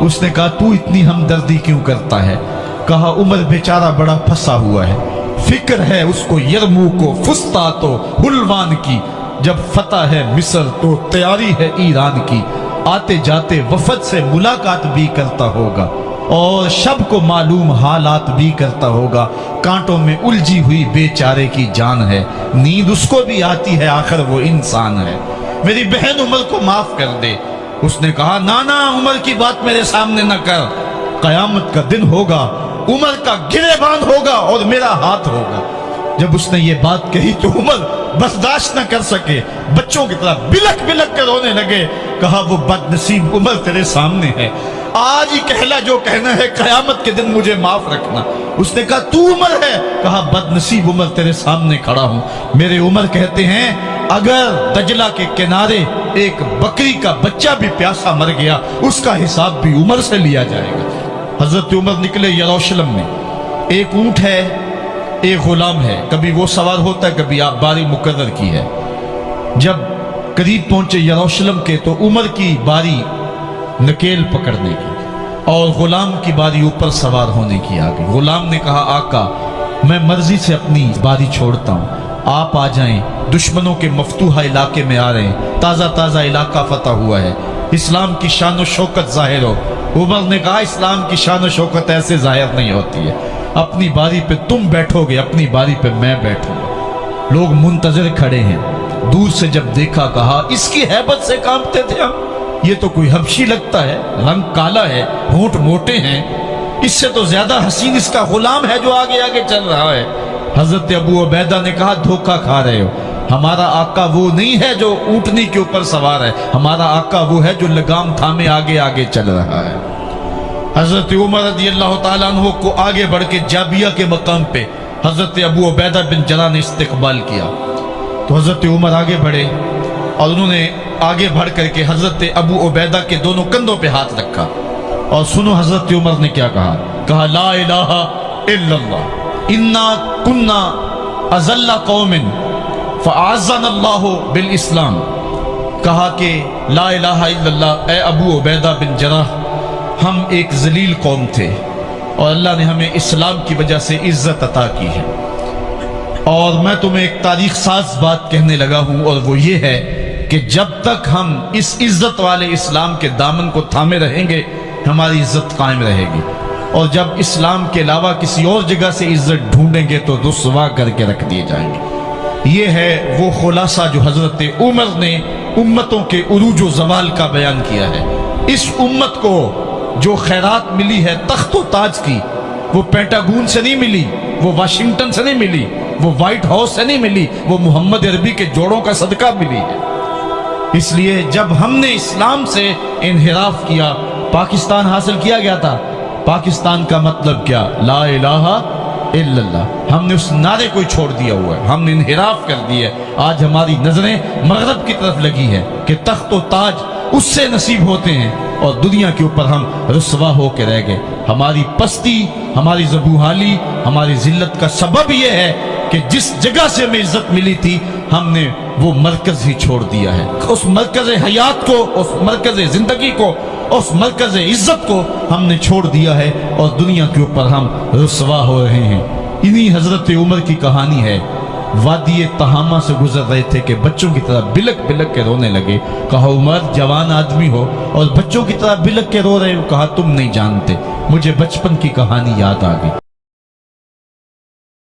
اس نے کہا تو اتنی ہمدردی کیوں کرتا ہے؟ کہا عمر بیچارہ بڑا پھنسا ہوا ہے، فکر ہے اس کو یرموک و فسطاط و حلوان کی، جب فتح ہے مصر تو تیاری ہے ایران کی، آتے جاتے وفد سے ملاقات بھی کرتا ہوگا اور شب کو معلوم حالات بھی کرتا ہوگا، کانٹوں میں الجھی ہوئی بیچارے کی جان ہے، نیند اس کو بھی آتی ہے، آخر وہ انسان ہے، میری بہن عمر کو معاف کر دے۔ اس نے کہا نانا عمر کی بات میرے سامنے نہ کر، قیامت کا دن ہوگا، عمر کا گریبان ہوگا اور میرا ہاتھ ہوگا۔ جب اس نے یہ بات کہی تو عمر برداشت نہ کر سکے، بچوں کی طرح بلک بلک کر رونے لگے۔ کہا وہ بد نصیب عمر تیرے سامنے ہے، آج ہی کہلا جو کہنا ہے، قیامت کے دن مجھے معاف رکھنا۔ اس نے کہا تو عمر ہے؟ کہا بد نصیب عمر تیرے سامنے کھڑا ہوں۔ میرے عمر کہتے ہیں اگر دجلہ کے کنارے ایک بکری کا بچہ بھی پیاسا مر گیا، اس کا حساب بھی عمر سے لیا جائے گا۔ حضرت عمر نکلے یروشلم میں، ایک اونٹ ہے، ایک غلام ہے، کبھی وہ سوار ہوتا ہے، کبھی آپ باری مقرر کی ہے۔ جب قریب پہنچے یروشلم کے تو عمر کی باری نکیل پکڑنے کی اور غلام کی باری اوپر سوار ہونے کی آ گئی۔ غلام نے کہا آقا میں مرضی سے اپنی باری چھوڑتا ہوں، آپ آ جائیں، دشمنوں کے مفتوحہ علاقے میں آ رہے ہیں، تازہ تازہ علاقہ فتح ہوا ہے، اسلام کی شان و شوکت ظاہر ہو۔ عمر نے کہا اسلام کی شان و شوکت ایسے ظاہر نہیں ہوتی ہے، اپنی باری پہ تم بیٹھو گے، اپنی باری پہ میں بیٹھوں گا۔ لوگ منتظر کھڑے ہیں، دور سے جب دیکھا کہا اس کی ہیبت سے کانپتے تھے ہم، یہ تو کوئی حبشی لگتا ہے، رنگ کالا ہے، ہونٹ موٹے ہیں، اس سے تو زیادہ حسین اس کا غلام ہے جو آگے آگے چل رہا ہے۔ حضرت ابو عبیدہ نے کہا دھوکہ کھا رہے ہو، ہمارا آقا وہ نہیں ہے جو اونٹنی کے اوپر سوار ہے، ہمارا آقا وہ ہے جو لگام تھامے آگے آگے چل رہا ہے۔ حضرت عمر رضی اللہ تعالیٰ عنہ کو آگے بڑھ کے جابیہ کے مقام پہ حضرت ابو عبیدہ بن جراح نے استقبال کیا، تو حضرت عمر آگے بڑھے اور انہوں نے آگے بڑھ کر کے حضرت ابو عبیدہ کے دونوں کندھوں پہ ہاتھ رکھا، اور سنو حضرت عمر نے کیا کہا، کہا لا الہ الا اللہ انا کنا اذل قوم فاعزنا اللہ بالاسلام۔ کہا کہ لا الہ الا اللہ، اے ابو عبیدہ بن جراح ہم ایک ذلیل قوم تھے اور اللہ نے ہمیں اسلام کی وجہ سے عزت عطا کی ہے، اور میں تمہیں ایک تاریخ ساز بات کہنے لگا ہوں، اور وہ یہ ہے کہ جب تک ہم اس عزت والے اسلام کے دامن کو تھامے رہیں گے ہماری عزت قائم رہے گی، اور جب اسلام کے علاوہ کسی اور جگہ سے عزت ڈھونڈیں گے تو رسوا کر کے رکھ دیے جائیں گے۔ یہ ہے وہ خلاصہ جو حضرت عمر نے امتوں کے عروج و زوال کا بیان کیا ہے۔ اس امت کو جو خیرات ملی ہے تخت و تاج کی، وہ پینٹاگون سے نہیں ملی، وہ واشنگٹن سے نہیں ملی، وہ وائٹ ہاؤس سے نہیں ملی، وہ محمد عربی کے جوڑوں کا صدقہ ملی ہے۔ اس لیے جب ہم نے اسلام سے انحراف کیا، پاکستان حاصل کیا گیا تھا، پاکستان کا مطلب کیا؟ لا الہ الا اللہ۔ ہم نے اس نعرے کو چھوڑ دیا ہوا ہے، ہم نے انحراف کر دیا ہے۔ آج ہماری نظریں مغرب کی طرف لگی ہے کہ تخت و تاج اس سے نصیب ہوتے ہیں، اور دنیا کے اوپر ہم رسوا ہو کے رہ گئے۔ ہماری پستی، ہماری زبوحالی، ہماری ذلت کا سبب یہ ہے کہ جس جگہ سے ہمیں عزت ملی تھی ہم نے وہ مرکز ہی چھوڑ دیا ہے۔ اس مرکز حیات کو، اس مرکز زندگی کو، اس مرکز عزت کو ہم نے چھوڑ دیا ہے، اور دنیا کے اوپر ہم رسوا ہو رہے ہیں۔ انہی حضرت عمر کی کہانی ہے۔ وادی تہامہ سے گزر رہے تھے کہ بچوں کی طرح بلک بلک کے رونے لگے۔ کہا عمر جوان آدمی ہو اور بچوں کی طرح بلک کے رو رہے ہو؟ کہا تم نہیں جانتے، مجھے بچپن کی کہانی یاد آ گئی۔